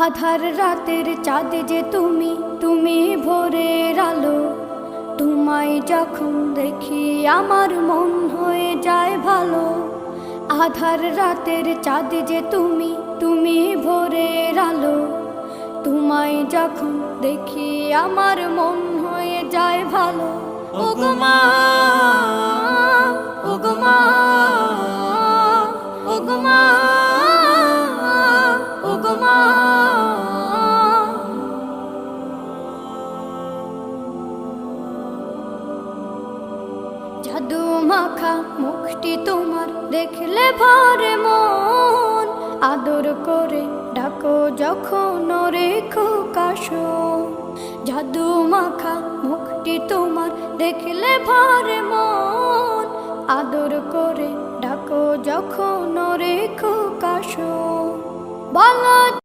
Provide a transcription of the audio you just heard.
আধার রাতের চাঁদ যে তুমি, তুমি ভোরের আলো। তোমায় যখন দেখি আমার মন হয়ে যায় ভালো। আধার রাতের চাঁদ যে তুমি, তুমি ভোরের আলো। তোমায় যখন দেখি আমার মন হয়ে যায় ভালো। ওগো মা, ওগো মা, ওগো মা, ওগো মা। জাদু মাখা মুখটি তোমার দেখলে ভরে মন। আদর করে ডাকো যখন রেখো কাশন। জাদু মাখা মুখটি তোমার দেখলে ভরে মন। আদর করে ডাকো যখন রেখো কাশন। বলো